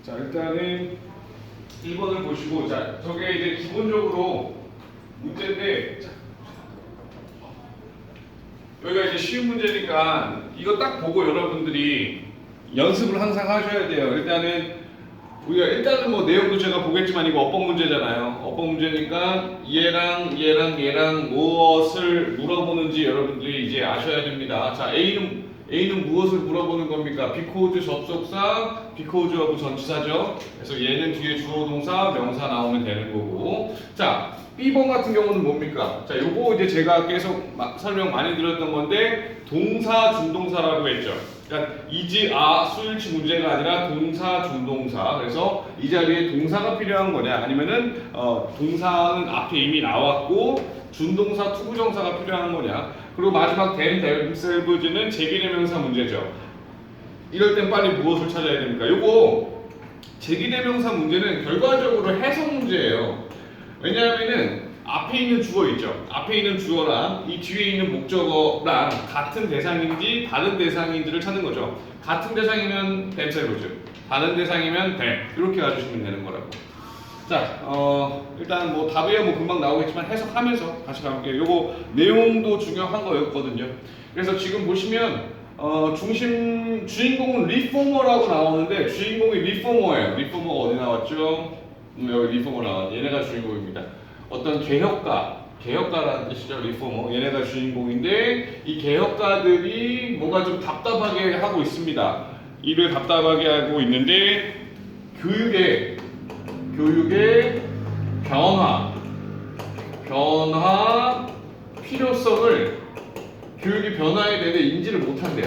자, 일단은 1번을 보시고, 자, 저게 이제 기본적으로 문제인데, 자, 여기가 이제 쉬운 문제니까 이거 딱 보고 여러분들이 연습을 항상 하셔야 돼요. 일단은 뭐 내용도 제가 보겠지만 이거 어법 문제잖아요. 어법 문제니까 얘랑 무엇을 물어보는지 여러분들이 이제 아셔야 됩니다. 자, A는 무엇을 물어보는 겁니까? because 접속사, because of 전치사죠. 그래서 얘는 뒤에 주어 동사, 명사 나오면 되는 거고. 자, B번 같은 경우는 뭡니까? 자, 요거 이제 제가 계속 설명 많이 드렸던 건데 동사 준동사라고 했죠. 그러니까 is, are, 수일치 문제가 아니라 동사 준동사. 그래서 이 자리에 동사가 필요한 거냐 아니면은 동사는 앞에 이미 나왔고 준동사 투부정사가 필요한 거냐. 그리고 마지막 themselves는 제기대명사 문제죠. 이럴 땐 빨리 무엇을 찾아야 됩니까? 요거 제기대명사 문제는 결과적으로 해석 문제예요. 왜냐하면은 앞에 있는 주어 있죠. 앞에 있는 주어랑 이 뒤에 있는 목적어랑 같은 대상인지 다른 대상인지를 찾는 거죠. 같은 대상이면 themselves, 다른 대상이면 them 이렇게 가주시면 되는 거라고. 자, 일단 뭐 답이야 뭐 금방 나오겠지만 해석하면서 같이 가볼게요. 요거 내용도 중요한 거였거든요. 그래서 지금 보시면 주인공은 리포머라고 나오는데 주인공이 리포머예요. 리포머가 어디 나왔죠? 여기 리포머 나왔. 얘네가 주인공입니다. 어떤 개혁가라는 뜻이죠. 리포머. 얘네가 주인공인데 이 개혁가들이 뭔가 좀 답답하게 하고 있습니다. 일을 답답하게 하고 있는데 교육의 변화 필요성을 교육이 변화에 대해 인지를 못한대요.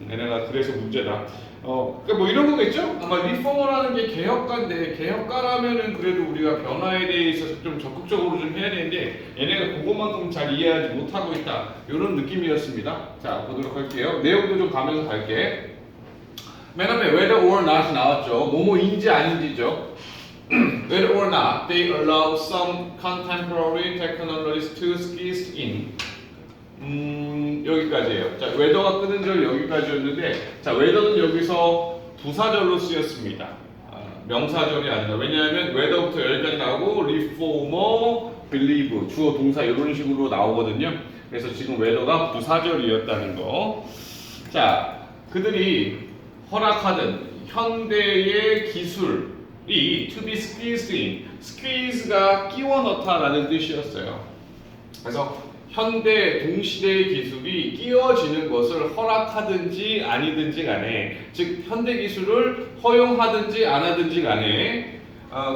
얘네가 그래서 문제다. 그러니까 뭐 이런 거겠죠? 아마 리포머라는 게 개혁가인데 개혁가라면은 그래도 우리가 변화에 대해서 좀 적극적으로 좀 해야 되는데 얘네가 그것만큼 잘 이해하지 못하고 있다. 이런 느낌이었습니다. 자, 보도록 할게요. 내용도 좀 가면서 갈게. 맨 앞에 whether or not 나왔죠. 뭐뭐인지 아닌지죠. Whether or not they allow some contemporary technologies to squeeze in. 여기까지예요. 자, whether가 끄는 절 여기까지였는데, 자, whether는 여기서 부사절로 쓰였습니다. 명사절이 아니라. 왜냐하면 whether부터 여기까지 나오고 reformer, believe, 주어 동사 이런 식으로 나오거든요. 그래서 지금 whether가 부사절이었다는 거. 자, 그들이 허락하던 현대의 기술이 to be squeezed in, squeeze가 끼워 넣다라는 뜻이었어요. 그래서 현대 동시대의 기술이 끼워지는 것을 허락하든지 아니든지 간에, 즉 현대 기술을 허용하든지 안 하든지 간에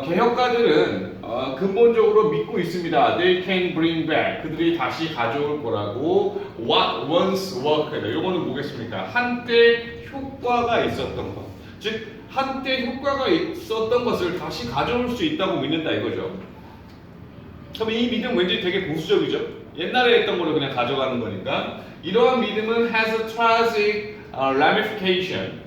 개혁가들은 근본적으로 믿고 있습니다. They can bring back. 그들이 다시 가져올 거라고. What once worked. 이거는 뭐겠습니까? 한때 효과가 있었던 것. 즉 한때 효과가 있었던 것을 다시 가져올 수 있다고 믿는다 이거죠. 그럼 이 믿음 왠지 되게 보수적이죠. 옛날에 했던 거를 그냥 가져가는 거니까. 이러한 믿음은 has a tragic ramification.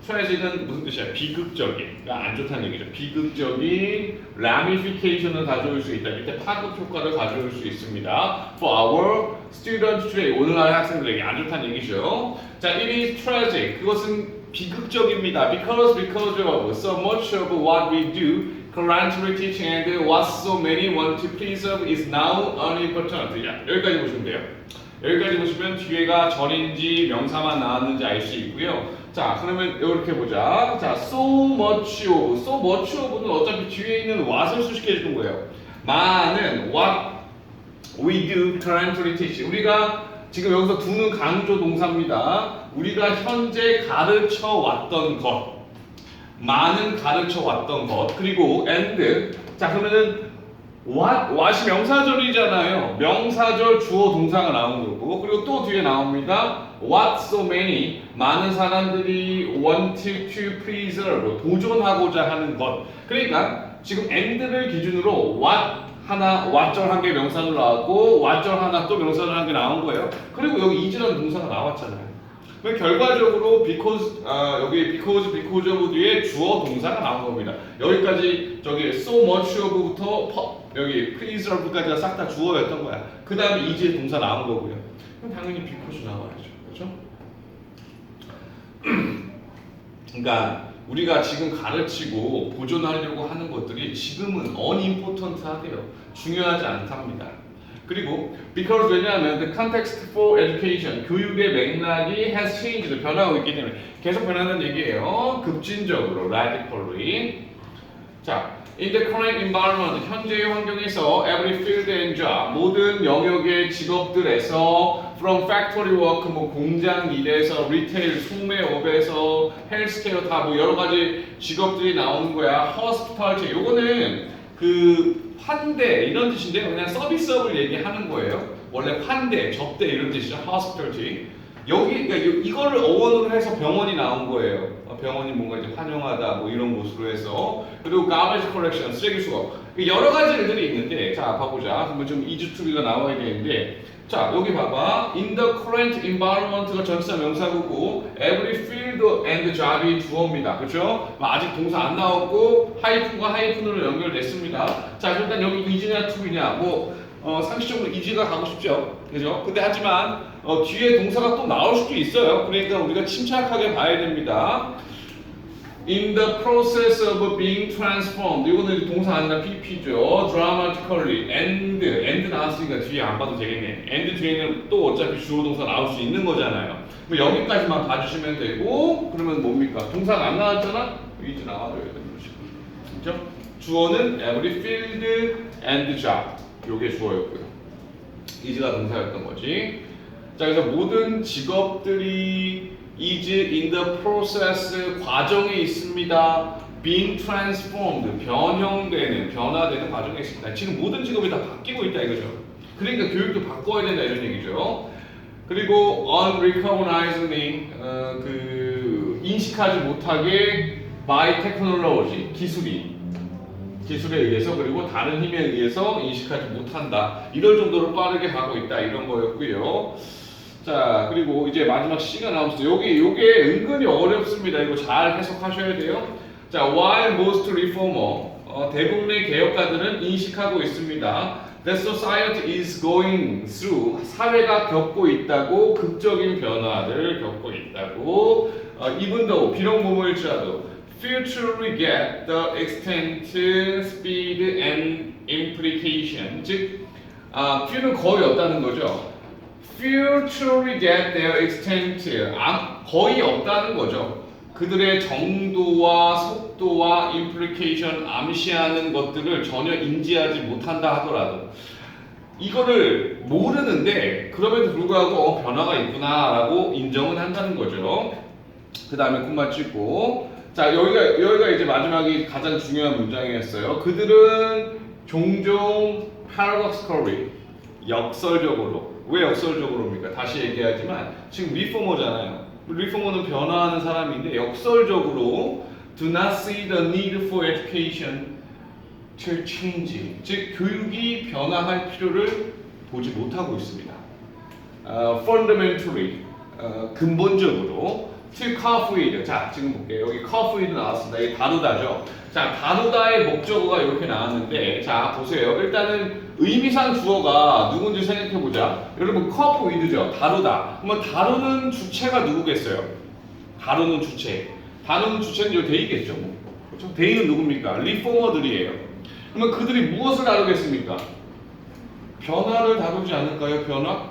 tragic은 무슨 뜻이야? 비극적인. 그러니까 안 좋다는 얘기죠. 비극적인 ramification을 가져올 수 있다. 밑에 파급 효과를 가져올 수 있습니다. For our students today. 오늘날 학생들에게 안 좋다는 얘기죠. 자, it is tragic. 그것은 비극적입니다. Because of so much of what we do currently teaching and what so many want to preserve is now unimportant. 자, 여기까지 보시면 돼요. 여기까지 보시면 뒤에가 절인지 명사만 나왔는지 알 수 있고요. 자, 그러면 이렇게 보자. 자, so much of는 어차피 뒤에 있는 what을 수식해 주는 거예요. 많은 what we do currently teach. 우리가 지금 여기서 do는 강조 동사입니다. 우리가 현재 가르쳐 왔던 것. 많은 가르쳐 왔던 것. 그리고 and. 자, 그러면은 what이 명사절이잖아요. 명사절 주어 동사가 나온 거고. 그리고 또 뒤에 나옵니다. What so many. 많은 사람들이 wanted to preserve. 보존하고자 하는 것. 그러니까 지금 and를 기준으로 what절 한 개 명사로 나왔고 what절 하나 또 명사절 한 개 나온 거예요. 그리고 여기 is라는 동사가 나왔잖아요. 결과적으로 because of 뒤에 주어 동사가 나온 겁니다. 여기까지 저기 so much of부터 여기 preserve까지가 싹 다 주어였던 거야. 그 다음에 is의 동사 나온 거고요. 그럼 당연히 because 나와야죠. 그렇죠? 그러니까 우리가 지금 가르치고 보존하려고 하는 것들이 지금은 unimportant하대요. 중요하지 않답니다. 그리고 because 왜냐하면 the context for education 교육의 맥락이 has changed 변하고 있기 때문에 계속 변하는 얘기예요. 급진적으로 radically. 자, in the current environment 현재의 환경에서 every field and job 모든 영역의 직업들에서 from factory work 뭐 공장 일에서 retail 소매업에서 헬스케어 다 뭐 여러 가지 직업들이 나오는 거야. hospitality 요거는 그 환대 이런 뜻인데 그냥 서비스업을 얘기하는 거예요. 원래 환대, 접대 이런 뜻이죠. hospitality. 여기 그러니까 이거를 어원으로 해서 병원이 나온 거예요. 병원이 뭔가 이제 환영하다 뭐 이런 곳으로 해서 그리고 garbage collection 쓰레기 수거 여러 가지 일들이 있는데 자 봐보자. 그러면 좀 이주투기가 나와야 되는데 자 여기 봐봐. In the current environment가 전치사 명사구고 every field and job이 주어입니다. 그렇죠? 아직 동사 안 나왔고 하이픈과 하이픈으로 연결됐습니다. 자 일단 여기 이지냐 투기냐 뭐 상식적으로 이지가 가고 싶죠. 그죠? 근데 하지만 뒤에 동사가 또 나올 수도 있어요. 그러니까 우리가 침착하게 봐야 됩니다. In the process of being transformed 이거는 동사 아니라 PP죠. dramatically and 나왔으니까 뒤에 안 봐도 되겠네. and 뒤에는 또 어차피 주어 동사 나올 수 있는 거잖아요. 그럼 여기까지만 봐주시면 되고 그러면 뭡니까? 동사가 안 나왔잖아? 이제 나와줘야 되는 거죠. 그죠? 주어는 every field and job 요게 주어였고요. is가 동사였던 거지. 자 그래서 모든 직업들이 is in the process 과정에 있습니다. being transformed 변형되는 변화되는 과정에 있습니다. 지금 모든 직업이 다 바뀌고 있다 이거죠. 그러니까 교육도 바꿔야 된다 이런 얘기죠. 그리고 unrecognizedly 그 인식하지 못하게 by technology 기술에 의해서 그리고 다른 힘에 의해서 인식하지 못한다. 이럴 정도로 빠르게 가고 있다 이런 거였고요. 자 그리고 이제 마지막 C가 나오면서 요게 은근히 어렵습니다. 이거 잘 해석하셔야 돼요. 자 while most reformer 대부분의 개혁가들은 인식하고 있습니다. That society is going through 사회가 겪고 있다고 극적인 변화를 겪고 있다고 even though 비록 뭐뭐일지라도 futurely get the extent, speed and implication 즉 fu는 거의 없다는 거죠. futurely get their extent 거의 없다는 거죠. 그들의 정도와 속도와 implication 암시하는 것들을 전혀 인지하지 못한다 하더라도 이거를 모르는데 그럼에도 불구하고 변화가 있구나라고 인정은 한다는 거죠. 그 다음에 콤마 찍고 자 여기가 이제 마지막이 가장 중요한 문장이었어요. 그들은 종종 paradoxically 역설적으로 왜 역설적으로입니까? 다시 얘기하지만 지금 리포머잖아요. 리포머는 변화하는 사람인데 역설적으로 do not see the need for education to change 즉 교육이 변화할 필요를 보지 못하고 있습니다. fundamentally 근본적으로 to cough 자 지금 볼게요. 여기 cough 나왔습니다. 이게 다루다죠. 자 다루다의 목적어가 이렇게 나왔는데 자 보세요. 일단은 의미상 주어가 누군지 생각해보자. 여러분 cough with죠. 다루다. 그러면 다루는 주체가 누구겠어요? 다루는 주체. 다루는 주체는 데이겠죠. 뭐. 그렇죠? 데이는 누굽니까? 리포머들이에요. 그러면 그들이 무엇을 다루겠습니까? 변화를 다루지 않을까요? 변화?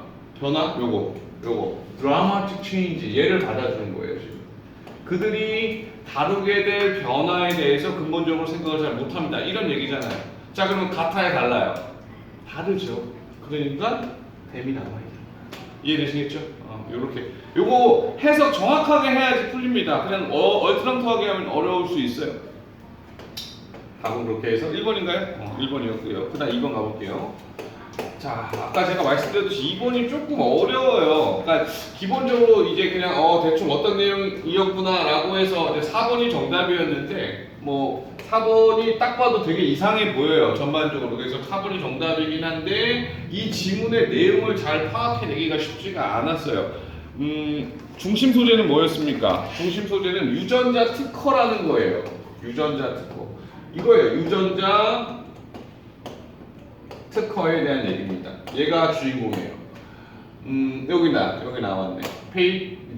요거 dramatic change 얘를 받아주는 거예요 지금. 그들이 다루게 될 변화에 대해서 근본적으로 생각을 잘 못합니다 이런 얘기잖아요. 자 그러면 같아야 달라요? 다르죠. 그러니까 댐이 나와요. 이해되시겠죠? 요렇게 요거 해석 정확하게 해야지 풀립니다. 그냥 얼트렁트하게 하면 어려울 수 있어요. 답은 그렇게 해서 1번인가요? 1번이었고요. 그 다음 2번 가볼게요. 자, 아까 제가 말씀드렸듯이 2번이 조금 어려워요. 그러니까 기본적으로 이제 그냥 대충 어떤 내용이었구나 라고 해서 4번이 정답이었는데 뭐 4번이 딱 봐도 되게 이상해 보여요. 전반적으로. 그래서 4번이 정답이긴 한데 이 지문의 내용을 잘 파악해내기가 쉽지가 않았어요. 중심 소재는 뭐였습니까? 중심 소재는 유전자 특허라는 거예요. 유전자 특허. 이거예요. 유전자 특허에 대한 얘기입니다. 얘가 주인공이에요. 여기 나왔네.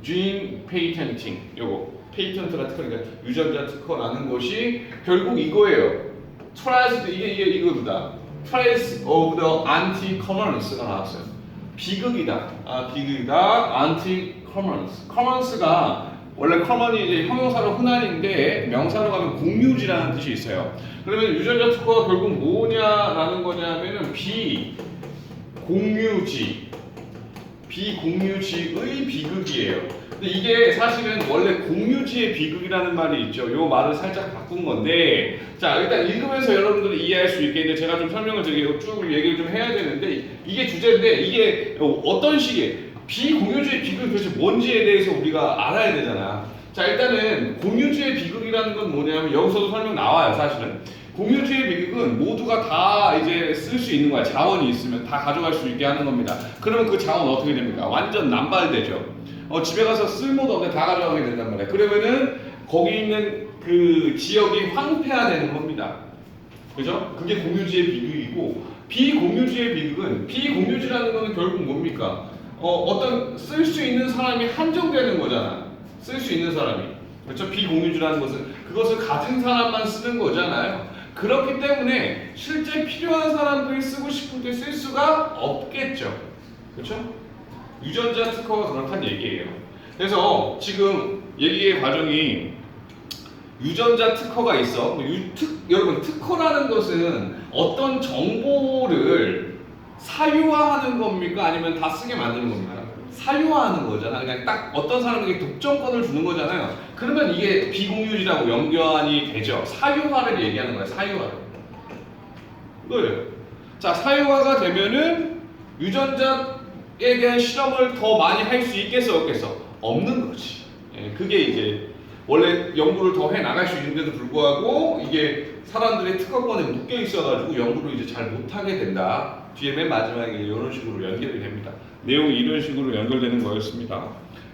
gene patenting. 요거 페이턴트가 특허니까 유전자 특허라는 것이 결국 이거예요. Trace 이게 이거다. Trace of the anti-common스가 나왔어요. 비극이다. 비극이다. anti-commons. common스가 원래 common이 이제 형용사로 흔한인데 명사로 가면 공유지라는 뜻이 있어요. 그러면 유전자 특허가 결국 뭐냐라는 거냐면은 비공유지의 비극이에요. 근데 이게 사실은 원래 공유지의 비극이라는 말이 있죠. 요 말을 살짝 바꾼 건데, 자 일단 읽으면서 여러분들이 이해할 수 있겠는데 제가 좀 설명을 드리고 쭉 얘기를 좀 해야 되는데 이게 주제인데 이게 어떤 식의 비공유지의 비극이 도대체 뭔지에 대해서 우리가 알아야 되잖아. 자 일단은 공유지의 비극이라는 건 뭐냐면 여기서도 설명 나와요. 사실은 공유지의 비극은 모두가 다 이제 쓸 수 있는 거야. 자원이 있으면 다 가져갈 수 있게 하는 겁니다. 그러면 그 자원 어떻게 됩니까? 완전 남발되죠. 집에 가서 쓸모도 없는데 다 가져가게 된단 말이야. 그러면은 거기 있는 그 지역이 황폐화되는 겁니다. 그죠? 그게 공유지의 비극이고 비공유지의 비극은 비공유지라는 거는 결국 뭡니까? 어떤 쓸 수 있는 사람이 한정되는 거잖아. 쓸 수 있는 사람이. 그렇죠? 비공유지라는 것은 그것을 가진 사람만 쓰는 거잖아요. 그렇기 때문에 실제 필요한 사람들이 쓰고 싶을 때 쓸 수가 없겠죠. 그렇죠? 유전자 특허가 그렇다는 얘기예요. 그래서 지금 얘기의 과정이 유전자 특허가 있어. 여러분 특허라는 것은 어떤 정보를 사유화하는 겁니까? 아니면 다 쓰게 만드는 겁니까? 사유화하는 거잖아. 그냥 딱 어떤 사람에게 독점권을 주는 거잖아요. 그러면 이게 비공유지라고 연결이 되죠. 사유화를 얘기하는 거예요. 사유화를. 그래요. 자, 사유화가 되면은 유전자에 대한 실험을 더 많이 할 수 있겠어, 없겠어? 없는 거지. 그게 이제 원래 연구를 더 해 나갈 수 있는데도 불구하고 이게 사람들의 특허권에 묶여 있어가지고 연구를 이제 잘 못하게 된다. 뒤에 맨 마지막에 이런 식으로 연결이 됩니다. 내용이 이런 식으로 연결되는 거였습니다.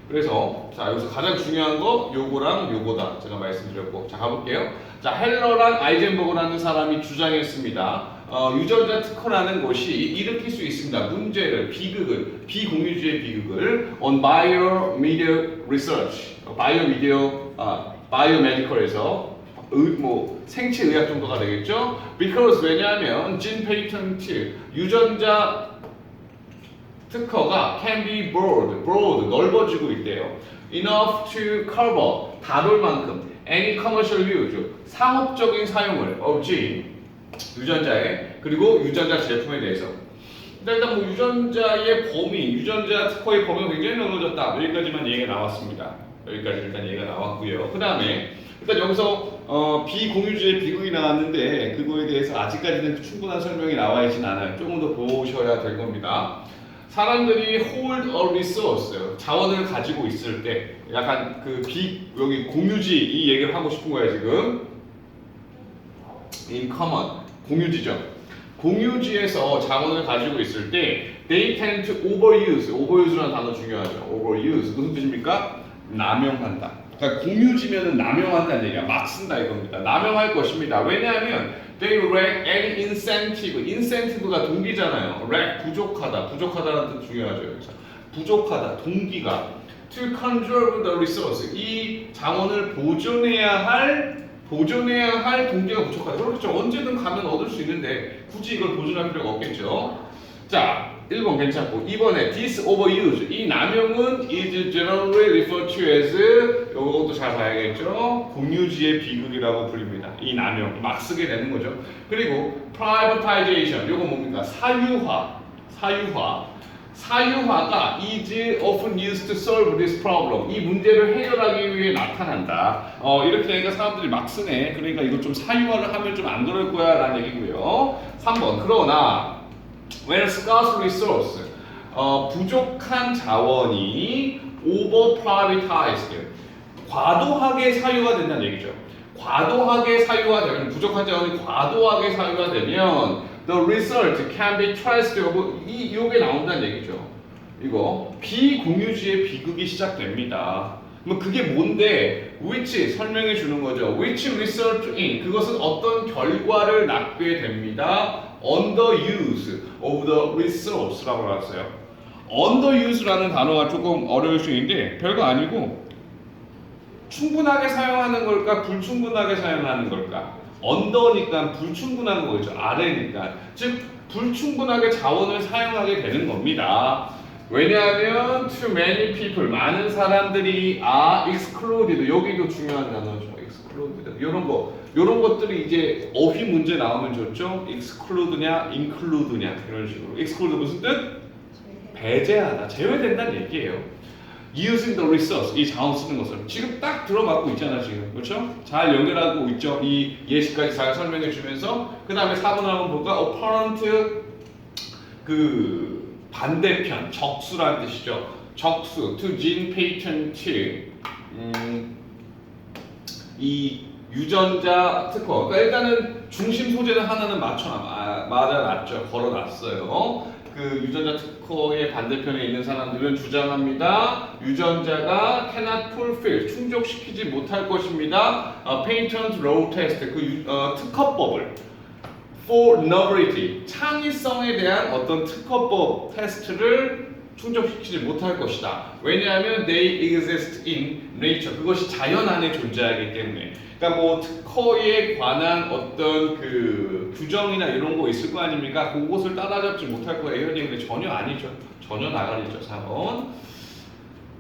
그래서 자 여기서 가장 중요한 거 요거랑 요거다 제가 말씀드렸고 자 가볼게요. 자 헬러랑 아이젠버그라는 사람이 주장했습니다. 유전자 특허라는 것이 일으킬 수 있습니다. 문제를 비극을 비공유주의 비극을 on biomedical research biomedical에서 뭐 생체의학 정도가 되겠죠. Because 왜냐하면 gene patent 유전자 특허가 can be broad 넓어지고 있대요. Enough to cover 다룰 만큼 any commercial use 상업적인 사용을 없지 유전자에 그리고 유전자 제품에 대해서 일단 뭐 유전자의 범위 유전자 특허의 범위가 굉장히 넓어졌다 여기까지만 얘기가 나왔습니다. 여기까지 일단 얘기가 나왔고요. 그 다음에 일단 여기서 비공유주의 비극이 나왔는데 그거에 대해서 아직까지는 충분한 설명이 나와 있진 않아요. 조금 더 보셔야 될 겁니다. 사람들이 hold a resource 자원을 가지고 있을 때 약간 그 여기 공유지 이 얘기를 하고 싶은 거예요 지금. in common 공유지죠. 공유지에서 자원을 가지고 있을 때 they tend to overuse라는 단어 중요하죠. overuse 무슨 뜻입니까? 남용한다. 그러니까 공유지면은 남용한다는 얘기야. 막 쓴다 이겁니다. 남용할 것입니다. 왜냐하면 they lack any incentive가 동기잖아요. lack 부족하다라는 뜻 중요하죠. 여기서 부족하다 동기가 to conserve the resource 이 자원을 보존해야 할 동기가 부족하다. 그렇죠. 언제든 가면 얻을 수 있는데 굳이 이걸 보존할 필요가 없겠죠. 자. 1번 괜찮고 2번에 disoveruse 이 남용은 is generally referred to as 이것도 잘 봐야겠죠. 공유지의 비극이라고 불립니다. 이 남용 막 쓰게 되는 거죠. 그리고 privatization 이건 뭡니까? 사유화가 is often used to solve this problem 이 문제를 해결하기 위해 나타난다. 이렇게 되니까 사람들이 막 쓰네. 그러니까 이거 좀 사유화를 하면 좀 안 그럴 거야 라는 얘기고요. 3번 그러나 when scarce resource 부족한 자원이 over privatized 과도하게 사유가 된다는 얘기죠. 과도하게 사유가 되면 부족한 자원이 과도하게 사유가 되면 the result can be traced 이게 나온다는 얘기죠. 이거 비공유지의 비극이 시작됩니다. 뭐 그게 뭔데? which 설명해 주는 거죠. which result in 그것은 어떤 결과를 낳게 됩니다. underuse of the resource라고 나왔어요. underuse라는 단어가 조금 어려울 수 있는데 별거 아니고 충분하게 사용하는 걸까? 불충분하게 사용하는 걸까? 언더니까 불충분한 거죠. 아래니까. 즉 불충분하게 자원을 사용하게 되는 겁니다. 왜냐하면 too many people 많은 사람들이 are excluded 여기도 중요한 단어죠. excluded 이런 것들이 이제 어휘 문제 나오면 좋죠. exclude냐 include냐 이런 식으로. exclude 무슨 뜻? 배제하다, 제외된다는 얘기예요. Using the resource 이 자원 쓰는 것을 지금 딱 들어맞고 있잖아 지금 그렇죠? 잘 연결하고 있죠. 이 예시까지 잘 설명해 주면서 그 다음에 4번 한번 볼까? Opponent 그 반대편 적수라는 뜻이죠. 적수 to gene patent 이 유전자 특허. 그러니까 일단은 중심 소재는 하나는 맞아놨죠. 걸어놨어요. 그 유전자 특허의 반대편에 있는 사람들은 주장합니다. 유전자가 cannot fulfill 충족시키지 못할 것입니다. patent law test 그 특허법을 for novelty 창의성에 대한 어떤 특허법 테스트를 충족시키지 못할 것이다. 왜냐하면 they exist in nature 그것이 자연 안에 존재하기 때문에. 그러니까 뭐 특허에 관한 어떤 그 규정이나 이런 거 있을 거 아닙니까? 그것을 따라잡지 못할 거예요. 이런 얘기인데 전혀 아니죠. 전혀 나가리죠. 4번.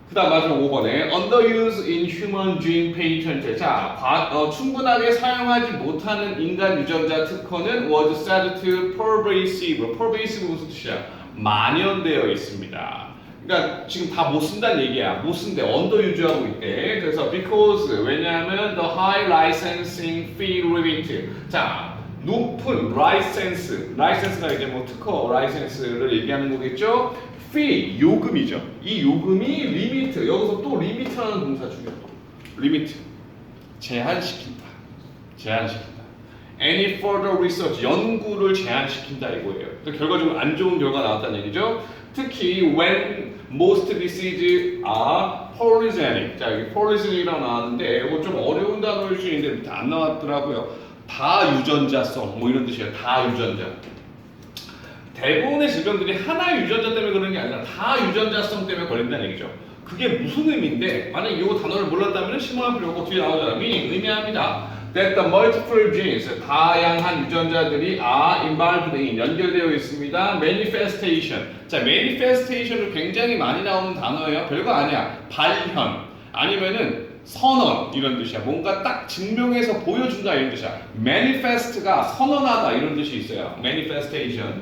그 다음 마지막 5번에 underuse in human gene patent 자, 충분하게 사용하지 못하는 인간 유전자 특허는 was said to pervasive 무슨 뜻이야? 만연되어 있습니다. 그러니까 지금 다 못 쓴다는 얘기야. 못 쓴대. 언더 유지하고 있대. 그래서 because 왜냐하면 the high licensing fee limit. 자, 높은 라이센스가 이제 뭐 특허 라이센스를 얘기하는 거겠죠. fee 요금이죠. 이 요금이 리미트. 여기서 또 리미트라는 동사 중요해. 리미트. 제한시킨다. Any further research 연구를 제한시킨다 이거예요. 결과적으로 안 좋은 결과 나왔다는 얘기죠. 특히 when most diseases are polygenic. 자 여기 polygenic이라고 나왔는데 이거 좀 어려운 단어일 수 있는데 안 나왔더라고요. 다유전자성 뭐 이런 뜻이에요. 다유전자. 대부분의 질병들이 하나 유전자 때문에 그러는 게 아니라 다유전자성 때문에 걸린다는 얘기죠. 그게 무슨 의미인데 만약 이 단어를 몰랐다면 심오한 필요가 뒤에 나오잖아. 의미합니다. That the multiple genes 다양한 유전자들이 are involved in 연결되어 있습니다. Manifestation. 자, manifestation은 굉장히 많이 나오는 단어예요. 별거 아니야. 발현 아니면은 선언 이런 뜻이야. 뭔가 딱 증명해서 보여준다 이런 뜻이야. Manifest가 선언하다 이런 뜻이 있어요. Manifestation.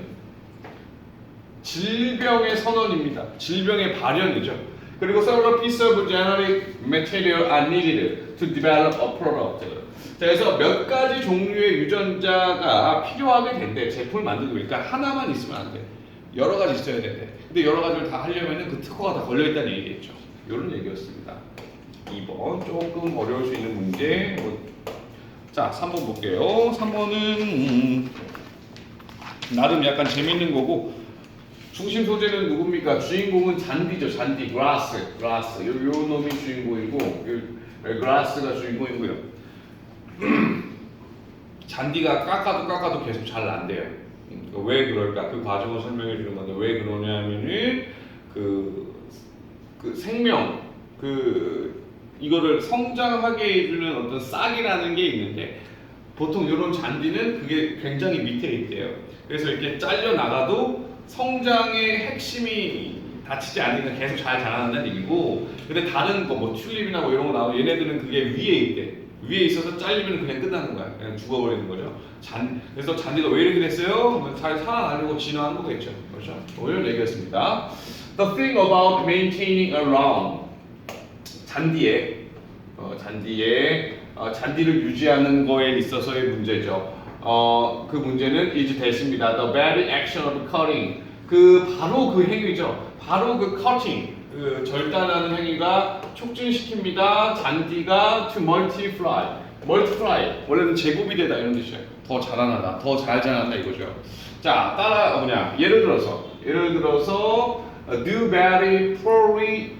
질병의 선언입니다. 질병의 발현이죠. 그리고 several pieces of genetic material are needed to develop a product. 자, 그래서 몇 가지 종류의 유전자가 필요하게 된대. 제품을 만들고 그러니까 하나만 있으면 안 돼. 여러 가지 있어야 된대. 근데 여러 가지를 다 하려면은 그 특허가 다 걸려 있다는 얘기겠죠. 이런 얘기였습니다. 2번 조금 어려울 수 있는 문제. 자, 3번 볼게요. 3번은 나름 약간 재밌는 거고 중심 소재는 누굽니까? 주인공은 잔디죠. 잔디, glass. 요 놈이 주인공이고 glass가 주인공이고요. 잔디가 깎아도 계속 잘 안 돼요. 왜 그럴까? 그 과정을 설명해 주는 건데 왜 그러냐면은 그 생명 이거를 성장하게 해주는 어떤 싹이라는 게 있는데 보통 이런 잔디는 그게 굉장히 밑에 있대요. 그래서 이렇게 잘려 나가도 성장의 핵심이 다치지 않으니까 계속 잘 자라난다는 얘기고 근데 다른 거 뭐 튤립이나 뭐 이런 거 나오고 얘네들은 그게 위에 있대. 위에 있어서 잘리면 그냥 끝나는 거야. 그냥 죽어버리는 거죠. 그래서 잔디가 왜 이렇게 됐어요? 잘 살아나려고 진화한 거겠죠. 그렇죠? 이런 얘기였습니다. The thing about maintaining a round 잔디를 유지하는 거에 있어서의 문제죠. 그 문제는 is 대십니다. The very action of cutting 바로 그 행위죠. 바로 그 cutting 절단하는 행위가 촉진시킵니다. 잔디가 to multiply 원래는 제곱이 되다 이런 뜻이에요. 더 자라나다, 더 잘 자란다 이거죠. 자, 예를 들어서 dewberry poorly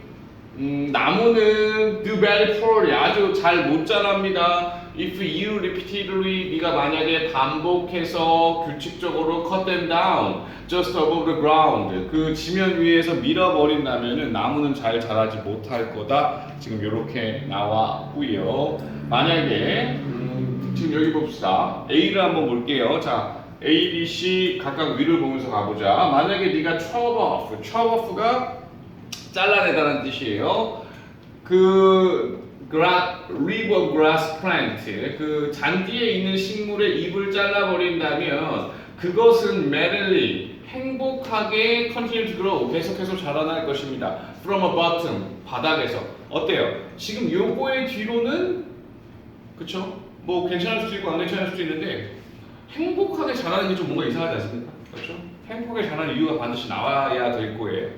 나무는 dewberry poorly 아주 잘 못 자랍니다. if you repeatedly 네가 만약에 반복해서 규칙적으로 cut them down just above the ground 그 지면 위에서 밀어버린다면은 나무는 잘 자라지 못할 거다. 지금 이렇게 나왔고요. 만약에 지금 여기 봅시다. A를 한번 볼게요. 자, A, B, C 각각 위를 보면서 가보자. 만약에 네가 chop off가 잘라내다는 뜻이에요. 그 leaf of grass plant 그 잔디에 있는 식물의 잎을 잘라버린다면 그것은 merrily 행복하게 continue to grow 계속해서 자라날 것입니다. From a bottom 바닥에서 어때요? 지금 요거의 뒤로는 그쵸? 뭐 괜찮을 수도 있고 안 괜찮을 수도 있는데 행복하게 자라는 게 좀 뭔가 이상하지 않습니까? 그렇죠? 행복하게 자라는 이유가 반드시 나와야 될 거예요.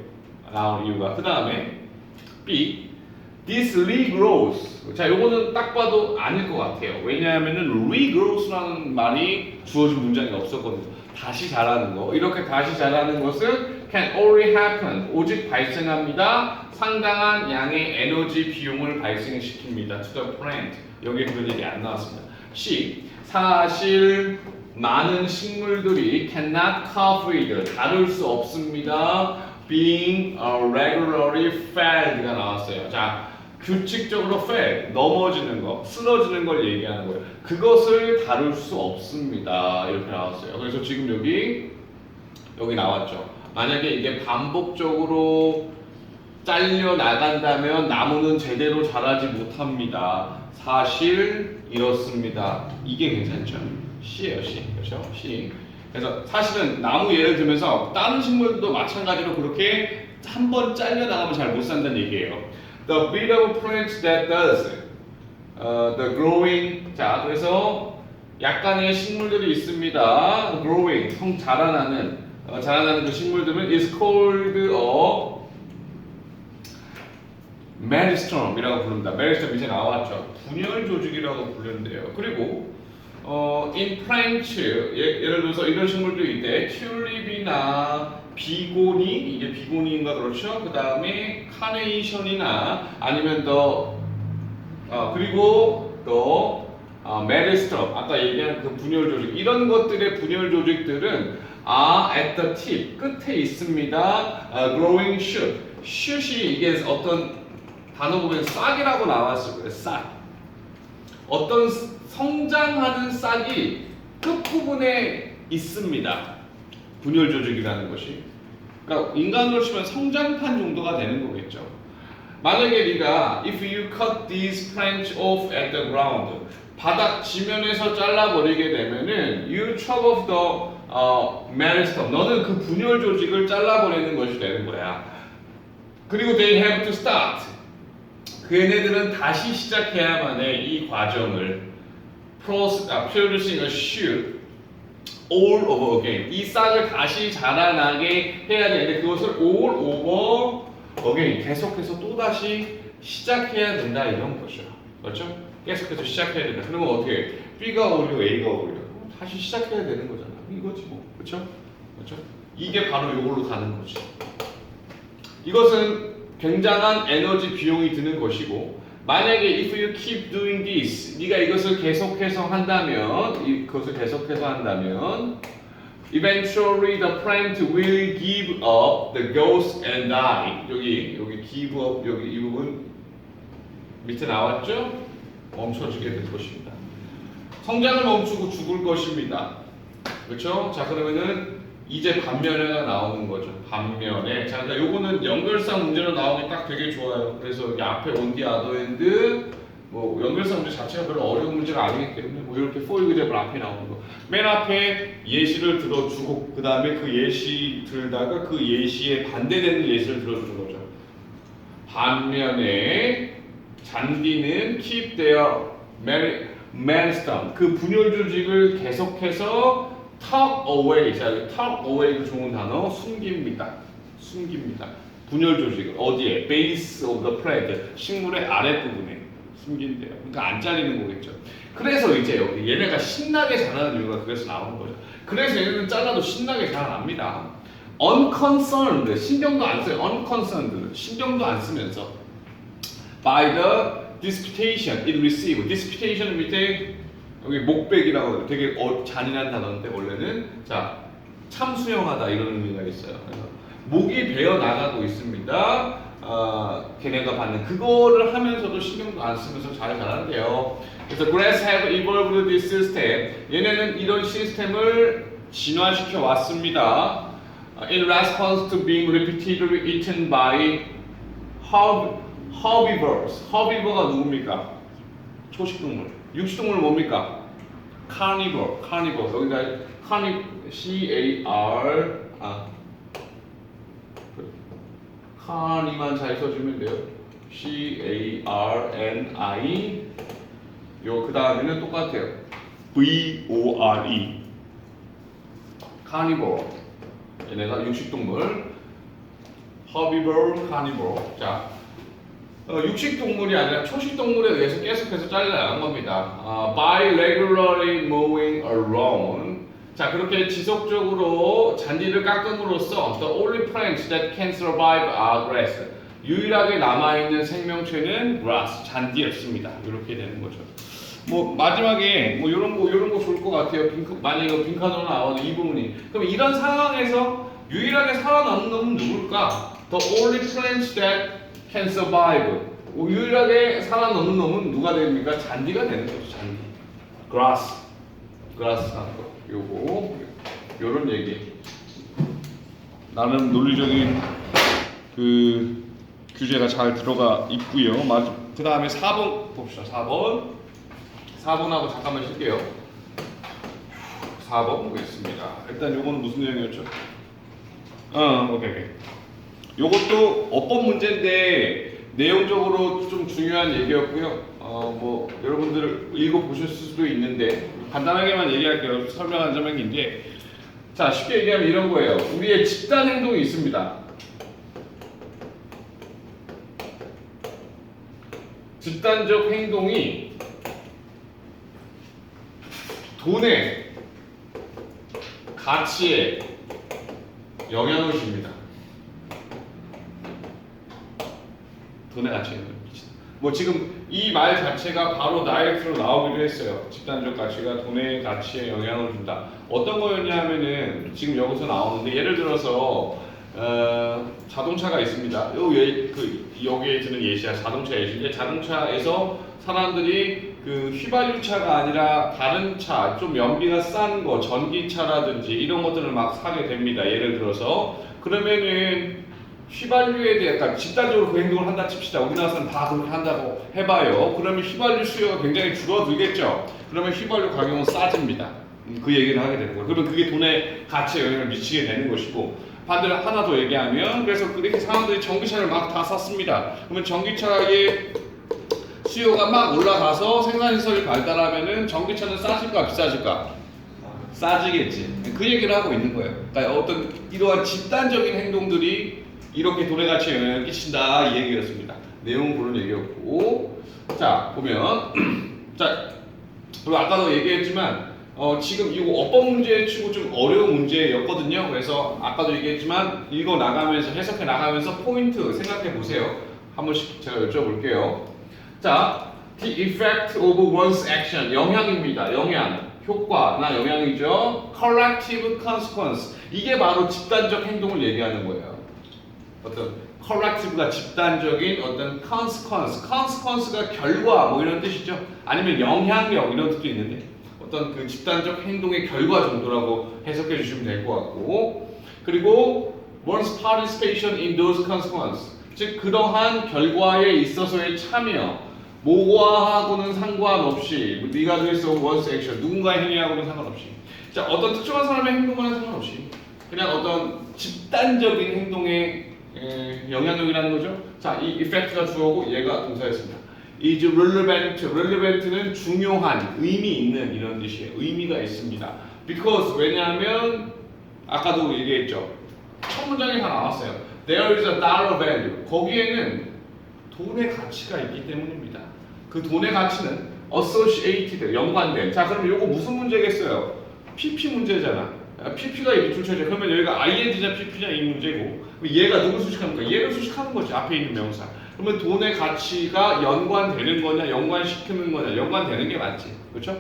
나온 이유가 그 다음에 B This regrows 자 요거는 딱 봐도 아닐 것 같아요. 왜냐하면은 regrows라는 말이 주어진 문장이 없었거든요. 다시 자라는 거 이렇게 다시 자라는 것은 can only happen 오직 발생합니다. 상당한 양의 에너지 비용을 발생시킵니다. To the plant 여기에 그런 얘기 안 나왔습니다. C 사실 많은 식물들이 cannot cope with 다룰 수 없습니다. being regularly fed가 나왔어요. 자 규칙적으로 fed 넘어지는 거 쓰러지는 걸 얘기하는 거예요. 그것을 다룰 수 없습니다. 이렇게 나왔어요. 그래서 지금 여기 나왔죠. 만약에 이게 반복적으로 잘려 나간다면 나무는 제대로 자라지 못합니다. 사실 이렇습니다. 이게 괜찮죠? C예요, C. 그렇죠? C. 그래서 사실은 나무 예를 들면서 다른 식물도 마찬가지로 그렇게 한번 잘려 나가면 잘 못 산다는 얘기예요. The bit of plant that does the growing. 자, 그래서 약간의 식물들이 있습니다. growing, 자라나는 그 식물들은 is called a 메리스톰이라고 부릅니다. 메리스톰 이제 나왔죠. 분열 조직이라고 부르는데요. 그리고 in French 예를 들어서 이런 식물도 있대. 튤립이나 비고니 이게 비고니인가 그렇죠. 그 다음에 카네이션이나 아니면 그리고 또 메리스톰 아까 얘기한 그 분열 조직 이런 것들의 분열 조직들은 at the tip 끝에 있습니다. growing shoot shoot이 이게 어떤 단어 보면 싹이라고 나왔을 거예요. 싹. 어떤 성장하는 싹이 끝부분에 있습니다. 분열 조직이라는 것이. 그러니까 인간으로 치면 성장판 정도가 되는 거겠죠. 만약에 네가 if you cut these branch off at the ground 바닥 지면에서 잘라버리게 되면은 you chop off the meristem 너는 그 분열 조직을 잘라버리는 것이 되는 거야. 그리고 they have to start 그 얘네들은 다시 시작해야만 해 이 과정을 producing a shoot all over again 이 싹을 다시 자라나게 해야 되는데 그것을 all over again 계속해서 또다시 시작해야 된다 이런 거죠. 그렇죠? 계속해서 시작해야 된다. 그러면 어떻게 해? B가 오히려 A가 오히려 다시 시작해야 되는 거잖아. 이거지 뭐. 그렇죠? 그렇죠? 이게 바로 이걸로 가는 거지. 이것은 굉장한 에너지 비용이 드는 것이고 만약에 if you keep doing this 네가 이것을 계속해서 한다면 eventually the plant will give up the ghost and die 여기 give up 여기 이 부분 밑에 나왔죠? 멈춰지게 될 것입니다. 성장을 멈추고 죽을 것입니다. 그렇죠? 자 그러면은 이제 반면에가 나오는 거죠. 반면에. 자, 그러니까 요거는 연결상 문제로 나오기 딱 되게 좋아요. 그래서 여기 앞에 on the other hand 뭐 연결상 문제 자체가 별로 어려운 문제가 아니기 때문에 뭐 이렇게 for example 앞에 나오는 거. 맨 앞에 예시를 들어주고 그 다음에 그 예시 들다가 그 예시에 반대되는 예시를 들어주는 거죠. 반면에 잔디는 keep their meristem 그 분열 조직을 계속해서 tuck away, 자, tuck away 그 좋은 단어 숨깁니다. 분열 조직을 어디에? base of the plant 식물의 아랫부분에 숨긴대요. 그러니까 안 잘리는 거겠죠. 그래서 이제 여기 얘네가 신나게 자라는 이유가 그래서 나오는 거죠. 그래서 얘네는 잘라도 신나게 자라납니다. unconcerned 신경도 안 써요. unconcerned 신경도 안 쓰면서 by the disputation, it receive. disputation 밑에 여기 목백이라고 해요. 되게 잔인한 단어인데 원래는 자 참수형하다 이런 의미가 있어요. 그래서 목이 베어 나가고 있습니다. 걔네가 받는 그거를 하면서도 신경도 안 쓰면서 잘 자란대요. 그래서 grass have evolved this system. 얘네는 이런 시스템을 진화시켜 왔습니다. In response to being repeatedly eaten by herbivores. herbivore가 누굽니까? 초식동물. 육식동물 뭡니까? carnivore. carnivore. 여기다 C-A-R carni만 잘 써주면 돼요. C-A-R-N-I 요 그 다음에는 똑같아요. V-O-R-E carnivore. 얘네가 육식동물. herbivore, carnivore. 자, 육식동물이 아니라 초식동물에 의해서 계속해서 잘라나간 겁니다. By regularly mowing around. 자, 그렇게 지속적으로 잔디를 깎음으로써 the only plants that can survive are grass. 유일하게 남아있는 생명체는 grass, 잔디였습니다. 이렇게 되는 거죠. 뭐 마지막에 뭐 이런 거 좋을 것 같아요. 만약에 이거 빈칸으로 나와도 이 부분이. 그럼 이런 상황에서 유일하게 살아남는 놈은 누굴까? The only plants that can survive. 유일하게 살아남는 놈은 누가 됩니까? 잔디가 되는 거죠. 잔디. grass. grass 하는 거. 요거 요런 얘기. 나름 논리적인 그 규제가 잘 들어가 있고요. 그 다음에 4번 봅시다. 4번하고 잠깐만 쉴게요. 4번 보겠습니다. 일단 요거는 무슨 내용이었죠? 오케이. 요것도 어법 문제인데 내용적으로 좀 중요한 얘기였고요. 뭐 여러분들 읽어보실 수도 있는데 간단하게만 얘기할게요. 설명한 점은 이제 자 쉽게 얘기하면 이런 거예요. 우리의 집단 행동이 있습니다. 집단적 행동이 돈의 가치에 영향을 줍니다. 돈의 가치에 뭐 지금 이 말 자체가 바로 다이렉트로 나오기도 했어요. 집단적 가치가 돈의 가치에 영향을 준다. 어떤 거였냐 하면은 지금 여기서 나오는데 예를 들어서 자동차가 있습니다. 여기에 드는 예시야. 자동차 예시인데 자동차에서 사람들이 그 휘발유차가 아니라 다른 차, 좀 연비가 싼 거, 전기차라든지 이런 것들을 막 사게 됩니다. 예를 들어서 그러면은 휘발유에 대해 약간 집단적으로 그 행동을 한다 칩시다. 우리나라 사람 다 그렇게 한다고 해봐요. 그러면 휘발유 수요가 굉장히 줄어들겠죠. 그러면 휘발유 가격은 싸집니다. 그 얘기를 하게 되는 거예요. 그러면 그게 돈의 가치에 영향을 미치게 되는 것이고 반대로 하나 더 얘기하면 그래서 그렇게 사람들이 전기차를 막 다 샀습니다. 그러면 전기차의 수요가 막 올라가서 생산시설이 발달하면은 전기차는 싸질까 비싸질까? 싸지겠지. 그 얘기를 하고 있는 거예요. 그러니까 어떤 이러한 집단적인 행동들이 이렇게 돈의 가치에 영향을 끼친다 이 얘기였습니다. 내용은 그런 얘기였고 자 보면 자 그리고 아까도 얘기했지만 지금 이거 어법 문제 치고 좀 어려운 문제였거든요. 그래서 아까도 얘기했지만 읽어 나가면서 해석해 나가면서 포인트 생각해 보세요. 한 번씩 제가 여쭤볼게요. 자, the effect of one's action 영향입니다. 영향, 효과나 영향이죠. collective consequence 이게 바로 집단적 행동을 얘기하는 거예요. 어떤 collective가 집단적인 어떤 consequence가 결과 뭐 이런 뜻이죠. 아니면 영향력 이런 뜻도 있는데 어떤 그 집단적 행동의 결과 정도라고 해석해 주시면 될 것 같고 그리고 one's participation in those consequences 즉 그러한 결과에 있어서의 참여 뭐와하고는 상관없이 네가 도있어 one's action 누군가의 행위하고는 상관없이 자 어떤 특정한 사람의 행동과는 상관없이 그냥 어떤 집단적인 행동에 영향력이라는 거죠. 자, 이 effect가 주어고 얘가 동사였습니다. is relevant는 중요한, 의미 있는 이런 뜻이에요. 의미가 있습니다. because 왜냐하면 아까도 얘기했죠. 첫 문장에 다 나왔어요. There is a dollar value. 거기에는 돈의 가치가 있기 때문입니다. 그 돈의 가치는 associated, 연관된. 자, 그럼 이거 무슨 문제겠어요? PP 문제잖아. PP가 밑줄 쳐져. 그러면 여기가 IND자 PP자 이 문제고 얘가 누굴 수식합니까? 얘를 수식하는 거지. 앞에 있는 명사. 그러면 돈의 가치가 연관되는 거냐, 연관시키는 거냐, 연관되는 게 맞지, 그렇죠?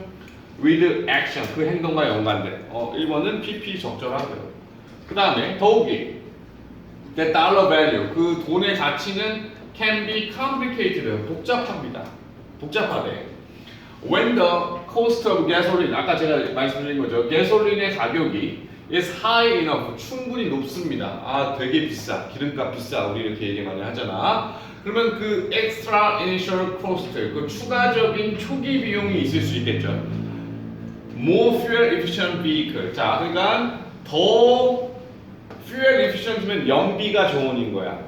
with action, 그 행동과 연관된. 1번은 PP 적절하고요. 그 다음에 더욱이 the dollar value, 그 돈의 가치는 can be complicated, 복잡합니다. 복잡하대. When the cost of gasoline, 아까 제가 말씀드린 거죠. 가솔린의 가격이 is high enough, 충분히 높습니다. 아, 되게 비싸. 기름값 비싸. 우리 이렇게 얘기 많이 하잖아. 그러면 그 extra initial cost, 그 추가적인 초기 비용이 있을 수 있겠죠. More fuel efficient vehicle. 자, 그러니까 더 fuel efficient면 연비가 좋은인 거야.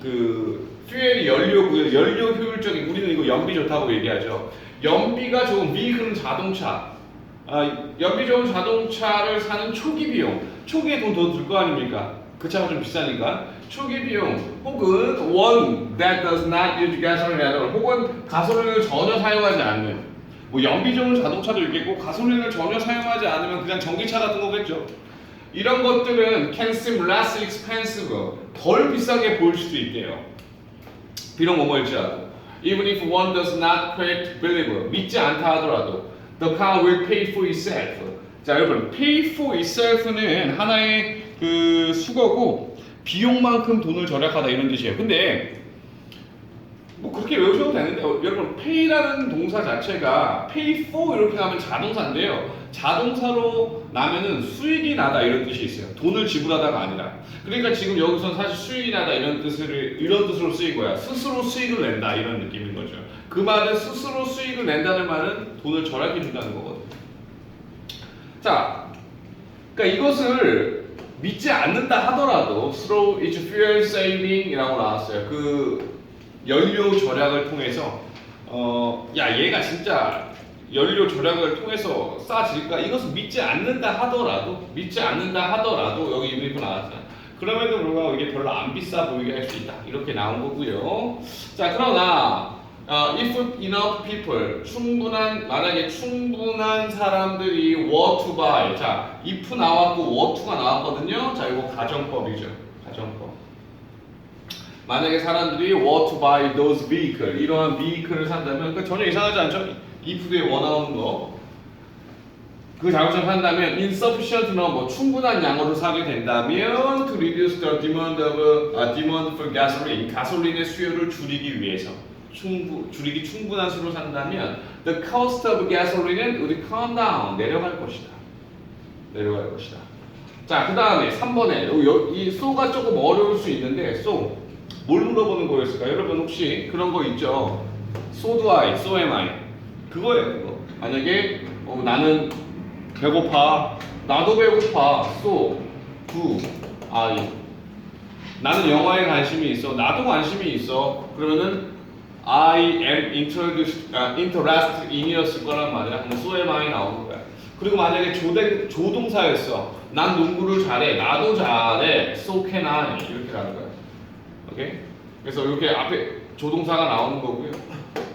그 fuel이 연료 효율적인, 우리는 이거 연비 좋다고 얘기하죠. 연비가 좋은 vehicle은 자동차. 연비 좋은 자동차를 사는 초기 비용, 초기에 돈 더 들 거 아닙니까? 그 차가 좀 비싸니까 초기 비용, 혹은 one that does not use gasoline at all, 혹은 가솔린을 전혀 사용하지 않는, 뭐 연비 좋은 자동차도 있겠고 가솔린을 전혀 사용하지 않으면 그냥 전기차 같은 거겠죠. 이런 것들은 can seem less expensive, 덜 비싸게 보일 수도 있대요. 비록 뭐일지라도. Even if one does not quite believe, 믿지 않다 하더라도 the car will pay for itself. 자, 여러분, pay for itself는 하나의 그 수거고 비용만큼 돈을 절약하다 이런 뜻이에요. 근데 뭐 그렇게 외우셔도 되는데 여러분, pay라는 동사 자체가 pay for 이렇게 하면 자동사인데요. 자동사로 나면은 수익이 나다 이런 뜻이 있어요. 돈을 지불하다가 아니라. 그러니까 지금 여기서 사실 수익이 나다 이런 뜻으로 쓰인 거야. 스스로 수익을 낸다 이런 느낌인 거죠. 그 말은 스스로 수익을 낸다는 말은 돈을 절약해 준다는 거거든요. 자, 그러니까 이것을 믿지 않는다 하더라도 through its fuel saving이라고 나왔어요. 그 연료 절약을 통해서 야, 얘가 진짜 연료 절약을 통해서 싸질까? 이것을 믿지 않는다 하더라도 여기 이미지 나왔잖아. 그럼에도 불구하고 이게 별로 안 비싸 보이게 할 수 있다. 이렇게 나온 거고요. 자, 그러나 if enough people, 만약에 충분한 사람들이 were to buy. 자, if 나왔고 were to가 나왔거든요. 자, 이거 가정법이죠. 가정법. 만약에 사람들이 were to buy those vehicle, 이러한 vehicle을 산다면 그러니까 전혀 이상하지 않죠? if 뒤에 were 나오는 거. 그 자동차를 산다면 insufficient number, 충분한 양으로 사게 된다면 to reduce the demand for gasoline, 가솔린의 수요를 줄이기 위해서 줄이기 충분한 수로 산다면 the cost of gasoline은 우리 come down, 내려갈 것이다. 자, 그 다음에 3번에 이 so가 조금 어려울 수 있는데 so 뭘 물어보는 거였을까? 여러분 혹시 그런 거 있죠? So do I, so am I. 그거예요, 그거. 만약에 나는 배고파, 나도 배고파, so do I. 나는 영화에 관심이 있어, 나도 관심이 있어. 그러면은 I am interested in이었을 거란 말이야. 그럼 so am I 나오는 거야. 그리고 만약에 조동사였어. 난 농구를 잘해, 나도 잘해, so can I. 이렇게 가는 거야. 오케이? 그래서 이렇게 앞에 조동사가 나오는 거고요.